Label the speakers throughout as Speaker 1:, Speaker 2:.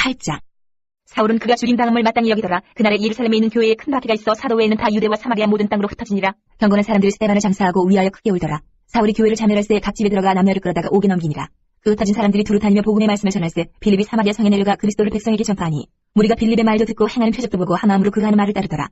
Speaker 1: 8장. 사울은 그가 죽임 당함을 마땅히 여기더라. 그날에 예루살렘에 있는 교회에 큰 박해가 있어 사도 외에는 다 유대와 사마리아 모든 땅으로 흩어지니라. 경건한 사람들이 스데반을 장사하고 위하여 크게 울더라. 사울이 교회를 자멸할 때 각 집에 들어가 남녀를 끌어다가 옥에 넘기니라. 그 흩어진 사람들이 두루 다니며 복음의 말씀을 전할 때 빌립이 사마리아 성에 내려가 그리스도를 백성에게 전파하니 무리가 빌립의 말도 듣고 행하는 표적도 보고 한 마음으로 그가 하는 말을 따르더라.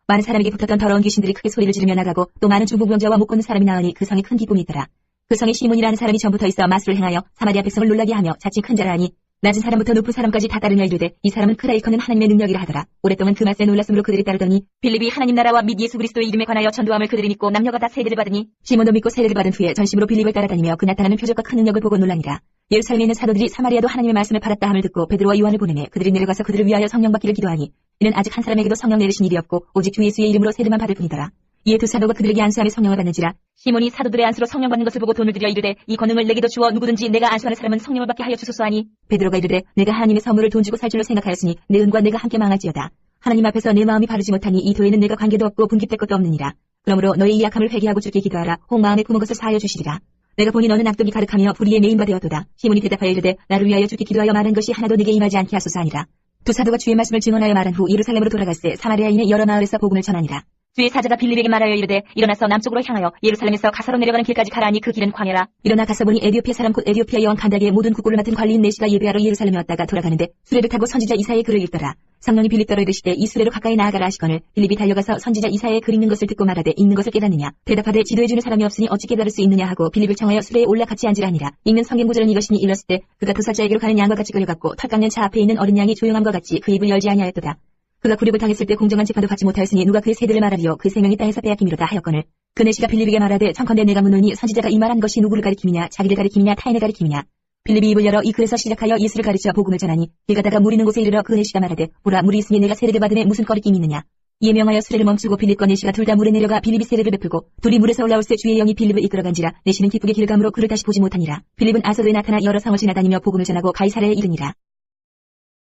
Speaker 1: 많은 사람에게 붙었던 더러운 귀신들이 크게 소리를 지르며 나가고 또 많은 중풍병자와 못 걷는 사람이 나으니 그 성에 큰 기쁨이 있더라. 그 성에 시몬이라는 사람이 전부터 있어 마술을 행하여 사마리아 백성을 놀라게 하며 자칭 큰 자라 하니 낮은 사람부터 높은 사람까지 다 따르며 이르되 이 사람은 크다 일컫는 하나님의 능력이라 하더라. 오랫동안 그 말씀에 놀랐으므로 그들이 따르더니 빌립이 하나님 나라와 및 예수 그리스도의 이름에 관하여 전도함을 그들이 믿고 남녀가 다 세례를 받으니 시몬도 믿고 세례를 받은 후에 전심으로 빌립을 따라다니며 그 나타나는 표적과 큰 능력을 보고 놀라니라. 예루살렘에 있는 사도들이 사마리아도 하나님의 말씀을 받았다 함을 듣고 베드로와 요한을 보내매 그들이 내려가서 그들을 위하여 성령 받기를 기도하니 이는 아직 한 사람에게도 성령 내리신 일이 없고 오직 주 예수의 이름으로 세례만 받을 뿐이더라. 이에 두 사도가 그들에게 안수하며 성령을 받는지라. 시몬이 사도들의 안수로 성령 받는 것을 보고 돈을 들여 이르되 이 권능을 내게도 주어 누구든지 내가 안수하는 사람은 성령을 받게 하여 주소서 하니 베드로가 이르되 내가 하나님의 선물을 돈 주고 살 줄로 생각하였으니 내 은과 내가 함께 망할지어다. 하나님 앞에서 내 마음이 바르지 못하니 이 도에는 내가 관계도 없고 분깃될 것도 없느니라. 그러므로 너의 이 약함을 회개하고 주께 기도하라. 혹 마음에 품은 것을 사하여 주시리라. 내가 보니 너는 악독이 가득하며 불의의 메인바 되었도다. 시몬이 대답하여 이르되 나를 위하여 주께 기도하여 말한 것이 하나도 내게 임하지 않게 하소서 하니라. 두 사도가 주의 말씀을 증언하여 말한 후 예루살렘으로 돌아갈새 사마리아인의 여러 마을에서 복음을 전하니라. 주의 사자가 빌립에게 말하여 이르되 일어나서 남쪽으로 향하여 예루살렘에서 가사로 내려가는 길까지 가라 하니 그 길은 광야라. 일어나 가서 보니 에디오피아 사람 곧 에디오피아 여왕 칸다게의 모든 국고를 맡은 관리인 네시가 예배하러 예루살렘에 왔다가 돌아가는데 수레를 타고 선지자 이사야의 글을 읽더라. 성령이 빌립더러 이르시되 이 수레로 가까이 나아가라 하시거늘 빌립이 달려가서 선지자 이사야의 글 읽는 것을 듣고 말하되 읽는 것을 깨닫느냐. 대답하되 지도해주는 사람이 없으니 어찌 깨달을 수 있느냐 하고 빌립을 청하여 수레에 올라 같이 앉으라 하니라. 읽는 성경 구절은 이것이니 일렀을 때 그가 도살자에게로 가는 양과 같이 끌려갔고 털 깎는 차 앞에 있는 어린 양이 조용함과 같이 그 입을 열지 아니하였도다. 그가 굴욕을 당했을 때 공정한 재판도 받지 못하였으니 누가 그의 세대를 말하리요. 그 생명이 땅에서 빼앗김이로다 하였거늘. 그 내시가 빌립에게 말하되 청컨대 내가 묻노니 선지자가 이 말한 것이 누구를 가리킴이냐 자기를 가리킴이냐 타인을 가리킴이냐. 빌립이 입을 열어 이 글에서 시작하여 예수를 가르쳐 복음을 전하니 길 가다가 물 있는 곳에 이르러 그 내시가 말하되 보라 물이 있으니 내가 세례를 받음에 무슨 꺼리낌이 있느냐. 이에 명하여 수레를 멈추고 빌립과 내시가 둘 다 물에 내려가 빌립이 세례를 베풀고 둘이 물에서 올라올새 주의 영이 빌립을 이끌어간지라. 내시는 기쁘게 길 감으로 그를 다시 보지 못하니라. 빌립은 아소도에 나타나 여러 성을 지나다니며 복음을 전하고 가이사랴에 이르니라.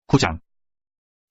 Speaker 2: 9장.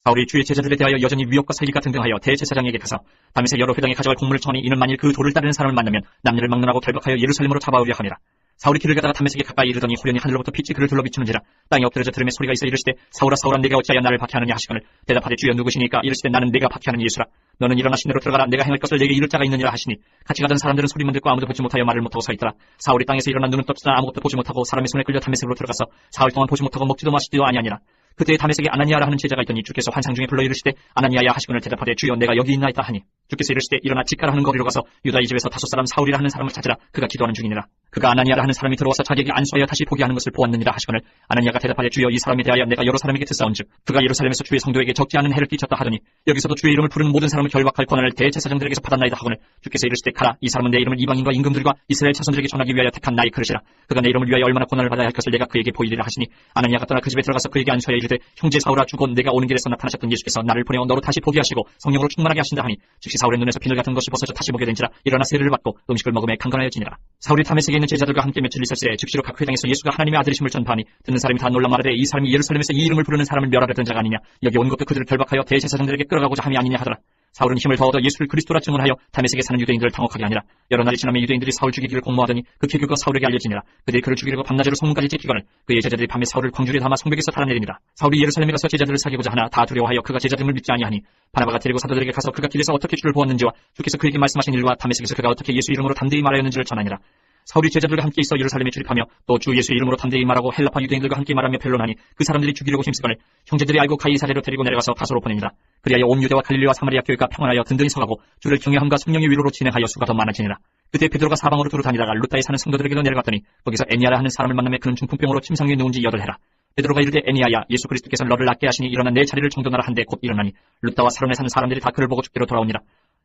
Speaker 2: 사울이 주의 제자들에 대하여 여전히 위협과 살기가 등등하여 대제사장에게 가서 다윗의 여러 회당에 가져갈 공문을 청하니 이는 만일 그 도를 따르는 사람을 만나면 남녀를 막론하고 결박하여 예루살렘으로 잡아오려 하니라. 사울이 길을 가다가 다메섹에 가까이 이르더니 호련히 하늘로부터 빛이 그를 둘러 비추는지라. 땅에 엎드려져 들음의 소리가 있어 이르시되 사울아 사울아 내가 어찌하여 나를 박해하느냐 하시거늘 대답하되 주여 누구시니까. 이르시되 나는 내가 박해하는 예수라. 너는 일어나 시내로 들어가라. 내가 행할 것을 내게 이룰 자가 있느니라 하시니 같이 가던 사람들은 소리만 듣고 아무도 보지 못하여 말을 못하고 서 있더라. 사울이 땅에서 일어나 눈을 떴으나 아무것도 보지 못하고 사람의 손에 끌려 다메섹으로 들어가서 사흘 동안 보지 못하고 먹지도 마시지도 아니하니라. 그때에 다메섹에 아나니아라 하는 제자가 있더니 주께서 환상 중에 불러 이르시되 아나니아야 하시거늘 대답하되 주여 내가 여기 있나이다 하니 주께서 이르시되 일어나 직가라 하는 거리로 가서 유다 이 집에서 다섯 사람 사울이라 하는 사람을 찾으라. 그가 기도하는 중이니라. 그가 아나니아라 하는 사람이 들어와서 자기에게 안수하여 다시 보게 하는 것을 보았느니라 하시거늘 아나니아가 대답하되 주여 이 사람에 대하여 내가 여러 사람에게 듣사온즉 그가 예루살렘에서 주의 성도에게 적지 않은 해를 끼쳤다 하더니 여기서도 주의 이름을 부르는 모든 사람을 결박할 권한을 대제사장들에게서 받았나이다 하거늘 주께서 이르시되 가라. 이 사람은 내 이름을 이방인과 임금들과 이스라엘 자손들에게 전하기 위하여 택한 나의 그릇이라. 그가 내 이름을 위하여 얼마나 고난을 받아야 할 것을 내가 그에게 보이리라 하시니 아나니아가 떠나 그 집에 들어가서 그에게 안수하여 이르되 형제 사울아 주곧 내가 오는 길에서 나타나셨던 예수께서 나를 보내어 너로 다시 보게 하시고 성령으로 충만하게 하신다 하니 즉시 사울의 눈에서 비늘 같은 것이 벗어져 다시 보게 된지라. 일어나 세례를 받고 음식을 먹음에 강건하여지니라. 사울이 다메섹에 있는 제자들과 함께 며칠 있었으에 즉시로 각 회당에서 예수가 하나님의 아들이심을 전파하니 듣는 사람이 다 놀라 말하되 이 사람이 예루살렘에서 이 이름을 부르는 사람을 멸하려던 자가 아니냐. 여기 온 것도 그들을 결박하여 대제사장들에게 끌어가고자 함이 아니냐 하더라. 사울은 힘을 더 얻어 예수를 그리스도라 증언하여 다메섹에 사는 유대인들을 당혹하게 하니라. 여러 날이 지나며 유대인들이 사울 죽이기를 공모하더니 그 계교가 사울에게 알려지니라. 그들이 그를 죽이려고 밤낮으로 소문까지 지키거늘 그의 제자들이 밤에 사울을 광주리에 담아 성벽에서 달아내리니라. 사울이 예루살렘에 가서 제자들을 사귀고자 하나 다 두려워하여 그가 제자들을 믿지 아니하니 바나바가 데리고 사도들에게 가서 그가 길에서 어떻게 주를 보았는지와 주께서 그에게 말씀하신 일과 다메섹에서 그가 어떻게 예수 이름으로 담대히 말하였는지를 전하니라. 사울이 제자들과 함께 있어 예루살렘에 출입하며 또 주 예수의 이름으로 담대히 말하고 헬라파 유대인들과 함께 말하며 변론하니 그 사람들이 죽이려고 힘쓰거늘 형제들이 알고 가이사랴로 데리고 내려가서 다소로 보내니라. 그리하여 온 유대와 갈릴리와 사마리아 교회가 평안하여 든든히 서가고 주를 경외함과 성령의 위로로 진행하여 수가 더 많아지니라. 그때 베드로가 사방으로 두루 다니다가 루따에 사는 성도들에게로 내려갔더니 거기서 애니아라 하는 사람을 만나며 그는 중풍병으로 침상에 누운 지 8해라. 베드로가 이르되 애니아야 예수 그리스도께서 너를 낫게 하시니 일어나 내 자리를 정돈하라 한데 곧 일어나니 루따와 사론에 사는 사람들이 다 그를 보고 죽기로 돌아오니라.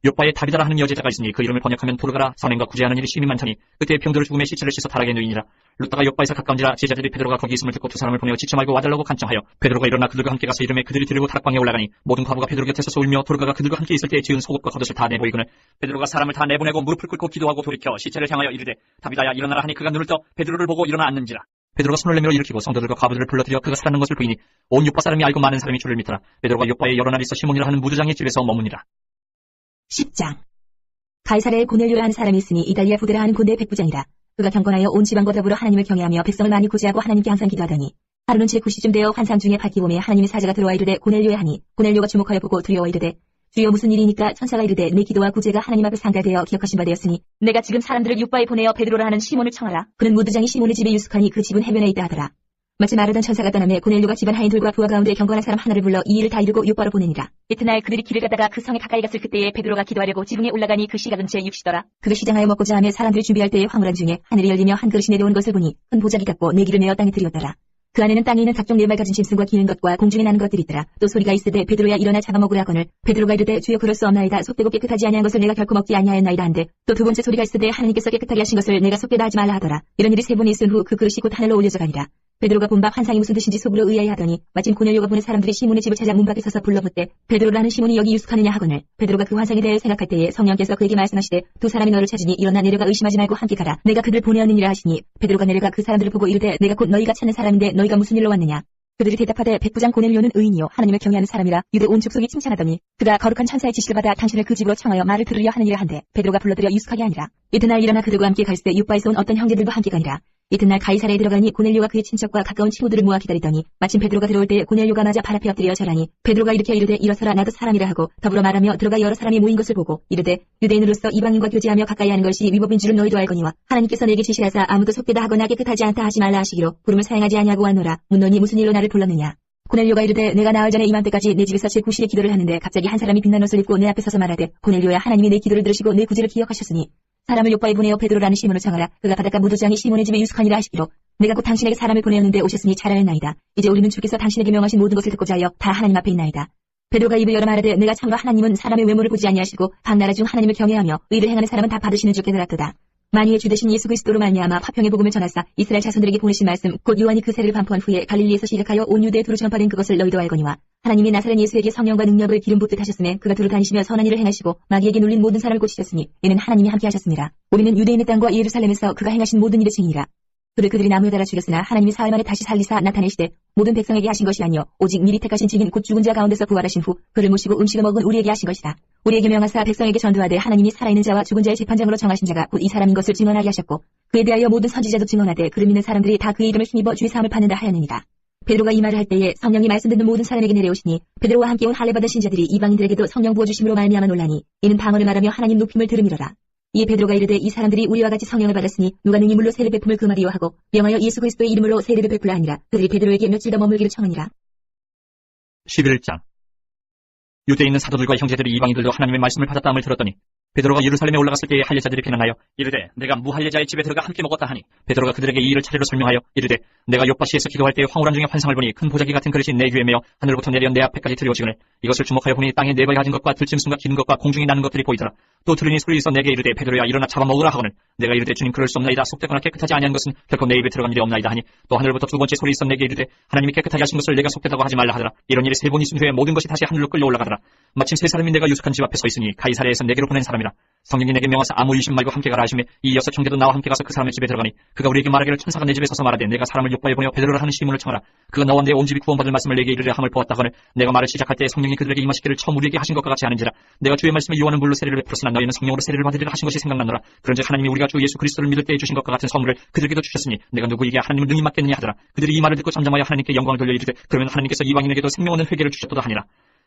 Speaker 2: 요바에 다비다라 하는 여제자가 있으니 그 이름을 번역하면 도르가라. 선행과 구제하는 일이 심히 많더니 그때 병들어 죽음에 시체를 씻어 타락에 누이니라. 루따가 요바에서 가까운지라 제자들이 베드로가 거기 있음을 듣고 두 사람을 보내어 지쳐 말고 와달라고 간청하여 베드로가 일어나 그들과 함께 가서 이름에 그들이 데리고 다락방에 올라가니 모든 과부가 베드로 곁에 서서 울며 도르가가 그들과 함께 있을 때 지은 속옷과 겉옷을 다 내보이거늘 베드로가 사람을 다 내보내고 무릎을 꿇고 기도하고 돌이켜 시체를 향하여 이르되 다비다야 일어나라 하니 그가 눈을 떠 베드로를 보고 일어나 앉는지라. 베드로가 손을 내밀어 일으키고 성도들과 과부들을 불러들여 그가 살았는 것을 보이니 온 요빠 사람이 알고 많은 사람이 주를 믿더라. 베드로가 요빠에 여러 날 있어 시몬이라 하는 무두장의 집에서 머무니라.
Speaker 1: 10장. 가이사랴에 고넬료라 하는 사람이 있으니 이달리아 부데라 하는 군대의 백부장이라. 그가 경건하여 온 지방과 더불어 하나님을 경외하며 백성을 많이 구제하고 하나님께 항상 기도하더니 하루는 제 9시쯤 되어 환상 중에 밝기 봄에 하나님의 사자가 들어와 이르되 고넬료에 하니 고넬료가 주목하여 보고 두려워 이르되 주여 무슨 일이니까 천사가 이르되 내 기도와 구제가 하나님 앞에 상달되어 기억하신 바 되었으니 내가 지금 사람들을 욥바에 보내어 베드로라 하는 시몬을 청하라. 그는 무드장이 시몬의 집에 유숙하니 그 집은 해변에 있다 하더라. 마치 말하던 천사가 떠나매 고넬료가 집안 하인들과 부하 가운데 경건한 사람 하나를 불러 이 일을 다 이루고 욥바로 보내니라. 이튿날 그들이 길을 가다가 그 성에 가까이 갔을 그때에 베드로가 기도하려고 지붕에 올라가니 그 시각은 제6시더라. 그가 시장하여 먹고자 하며 사람들이 준비할 때에 황홀한 중에 하늘이 열리며 한 그릇이 내려온 것을 보니 큰 보자기 같고 내기를 메어 땅에 들이었더라. 그 안에는 땅에 있는 각종 네발 가진 짐승과 기는 것과 공중에 나는 것들이 있더라. 또 소리가 있으되 베드로야 일어나 잡아먹으라 하거늘 베드로가 이르되 주여 그럴 수 없나이다. 속되고 깨끗하지 아니한 것을 내가 결코 먹지 아니하였나이다 한데 또 두 번째 소리가 있으되 하나님께서 깨끗하게 하신 것을 내가 속되다 하지 말라 하더라. 이런 일이 세 번 있은 후 그 그릇이 곧 하늘로 올려져 가니라. 베드로가 본 바 환상이 무슨 뜻인지 속으로 의아해하더니 마침 고넬료가 보낸 사람들이 시몬의 집을 찾아 문 밖에 서서 불러 묻되 베드로라는 시몬이 여기 유숙하느냐 하거늘 베드로가 그 환상에 대해 생각할 때에 성령께서 그에게 말씀하시되 두 사람이 너를 찾으니 일어나 내려가 의심하지 말고 함께 가라. 내가 그들 보내었느니라 하시니 베드로가 내려가 그 사람들을 보고 이르되 내가 곧 너희가 찾는 사람인데 너희가 무슨 일로 왔느냐. 그들이 대답하되 백부장 고넬료는 의인이요 하나님을 경외하는 사람이라 유대 온 족속이 칭찬하더니 그가 거룩한 천사의 지시를 받아 당신을 그 집으로 청하여 말을 들으려 하느니라 한데 베드로가 불러들여 유숙하게 하니라. 이튿날 일어나 그들과 함께 갈새 욥바에서 온 어떤 형제들도 함께 가니라. 이튿날 가이사랴에 들어가니 고넬료가 그의 친척과 가까운 친구들을 모아 기다리더니 마침 베드로가 들어올 때에 고넬료가 맞아 발 앞에 엎드려 절하니 베드로가 일으켜 이르되 일어서라 나도 사람이라 하고 더불어 말하며 들어가 여러 사람이 모인 것을 보고 이르되 유대인으로서 이방인과 교제하며 가까이 하는 것이 위법인 줄은 너희도 알거니와 하나님께서 내게 지시하사 아무도 속되다 하거나 깨끗하지 않다 하지 말라 하시기로 부름을 사용하지 아니하고 하노라. 묻노니 무슨 일로 나를 불렀느냐. 고넬료가 이르되 내가 나흘 전에 이맘때까지 내 집에서 제 9시에 기도를 하는데 갑자기 한 사람이 빛난 옷을 입고 내 앞에 서서 말하되 고넬료야 하나님이 내 기도를 들으시고 내 구제를 기억하셨으니 사람을 욥바에 보내어 베드로라는 시몬을 청하라. 그가 바닷가 무도장이 시몬의 집에 유숙하니라 하시기로 내가 곧 당신에게 사람을 보내었는데 오셨으니 잘하였나이다. 이제 우리는 주께서 당신에게 명하신 모든 것을 듣고자 하여 다 하나님 앞에 있나이다. 베드로가 입을 열어 말하되 내가 참으로 하나님은 사람의 외모를 보지 아니하시고 각 나라 중 하나님을 경외하며 의를 행하는 사람은 다 받으시는 줄 깨달았도다. 만유의 주 되신 예수 그리스도로 말미암아 화평의 복음을 전하사 이스라엘 자손들에게 보내신 말씀 곧 요한이 그 세례를 반포한 후에 갈릴리에서 시작하여 온 유대에 두루 전파된 그것을 너희도 알거니와 하나님이 나사렛 예수에게 성령과 능력을 기름 붓듯 하셨음에 그가 두루 다니시며 선한 일을 행하시고 마귀에게 눌린 모든 사람을 고치셨으니 이는 하나님이 함께 하셨습니다. 우리는 유대인의 땅과 예루살렘에서 그가 행하신 모든 일의 증인이라. 그들이 나무에 달아 죽였으나 하나님이 사흘 만에 다시 살리사 나타내시되 모든 백성에게 하신 것이 아니요 오직 미리 택하신 증인 곧 죽은 자 가운데서 부활하신 후 그를 모시고 음식을 먹은 우리에게 하신 것이다. 우리에게 명하사 백성에게 전도하되 하나님이 살아있는 자와 죽은 자의 재판장으로 정하신 자가 곧 이 사람인 것을 증언하게 하셨고 그에 대하여 모든 선지자도 증언하되 그를 믿는 사람들이 다 그의 이름을 힘입어 주의 사함을 받는다 하였느니라. 베드로가 이 말을 할 때에 성령이 말씀 듣는 모든 사람에게 내려오시니 베드로와 함께 온 할례 받은 신자들이 이방인들에게도 성령 부어주심으로 말미암아 놀라니 이는 방언을 말하며 하나님 높임을 들음이로라. 이에 베드로가 이르되 이 사람들이 우리와 같이 성령을 받았으니 누가 능히 물로 세례 베품을 금하리요 하고 명하여 예수 그리스도의 이름으로 세례를 베풀라 하니라. 그들이 베드로에게 며칠 더 머물기를 청하니라.
Speaker 2: 11장 유대에 있는 사도들과 형제들이 이방인들도 하나님의 말씀을 받았다함을 들었더니 베드로가 예루살렘에 올라갔을 때에 할례자들이 비난하여 이르되 내가 무할례자의 집에 들어가 함께 먹었다 하니 베드로가 그들에게 이 일을 차례로 설명하여 이르되 내가 욥바시에서 기도할 때 황홀한 중에 환상을 보니 큰 보자기 같은 그릇이 내 귀에 메어 하늘로부터 내려 내 앞에까지 들여오지거늘 이것을 주목하여 보니 땅에 네발 가진 것과 들짐승과 기는 것과 공중에 나는 것들이 보이더라. 또 들으니 소리 있어 내게 이르되 베드로야 일어나 잡아먹으라 하거늘 내가 이르되 주님 그럴 수 없나이다. 속되거나 깨끗하지 아니한 것은 결코 내 입에 들어간 일이 없나이다 하니 또 하늘로부터 두 번째 소리 있어 내게 이르되 하나님이 깨끗하게 하신 것을 내가 속되다고 하지 말라 하더라. 이런 일이 세 번 있은 후에 모든 것이 다시 하늘로 끌려 올라가더라. 마침 세 사람이 내가 유숙한 집 앞에 서 있으니 가이사랴에서 내게로 보낸 사람이라. 성령이 내게 명하사 아무 의심 말고 함께 가라 하시매 이 여섯 형제도 나와 함께 가서 그 사람의 집에 들어가니 그가 우리에게 말하기를 천사가 내 집에 서서 말하되 내가 사람을 욥바에 보내어 베드로라 하는 시몬을 청하라. 그가 너와 내 온 집이 구원받을 말씀을 내게 이르려 함을 보았다거늘 내가 말을 시작할 때 성령이 그들에게 임하시기를 처음 우리에게 하신 것과 같이 하는지라. 내가 주의 말씀에 요한은 물로 세례를 베풀었으나 너희는 성령으로 세례를 받으리라 하신 것이 생각나노라. 그런즉 하나님이 우리가 주 예수 그리스도를 믿을 때에 주신 것과 같은 선물을 그들에게도 주셨으니 내가 누구에게 하나님을 능히 맡겠느냐 하더라. 그들이 이 말을 듣고 잠잠하여 하나님께 영광을 돌려 이르되 그러면 하나님께서 이방인에게도 생명 얻는 회개를 주셨도다 하니라.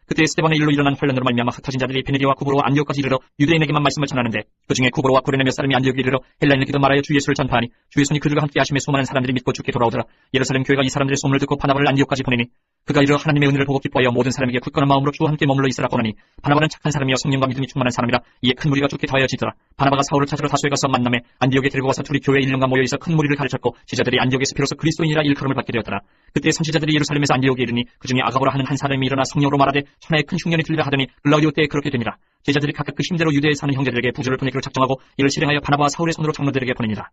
Speaker 2: 그때 스데반의 일로 일어난 환란으로 말미암아 흩어진 자들이 베네리와 구브로와 안디옥까지 이르러 유대인에게만 말씀을 전하는데 그중에 구브로와 구레네 몇 사람이 안디옥에 이르러 헬라인에게도 말하여 주 예수를 전파하니 주의 손이 그들과 함께 하심에 수많은 사람들이 믿고 주께 돌아오더라. 예루살렘 교회가 이 사람들의 소문을 듣고 바나바를 안디옥까지 보내니 그가 이르러 하나님의 은혜를 보고 기뻐하여 모든 사람에게 굳건한 마음으로 주와 함께 머물러 있으라 권하니 바나바는 착한 사람이여 성령과 믿음이 충만한 사람이라. 이에 큰 무리가 좋게 더하여지더라. 바나바가 사울을 찾으러 다소에 가서 만남에 안디옥에 데리고 와서 둘이 교회 1년간 모여 있어 큰 무리를 가르쳤고 지자들이 안디옥에서 비로소 그리스도인이라 일컬음을 받게 되었더라. 그때 선지자들이 예루살렘에서 안디옥에 이르니 그중에 아가보라 하는 한 사람이 일어나 성령으로 말하되 천하에 큰 흉년이 들리라 하더니 글라우디오 때에 그렇게 되니라. 제자들이 각각 그 힘대로 유대에 사는 형제들에게 부주를 보내기로 작정하고 이를 실행하여 바나바와 사울의 손으로 장로들에게 보내니라.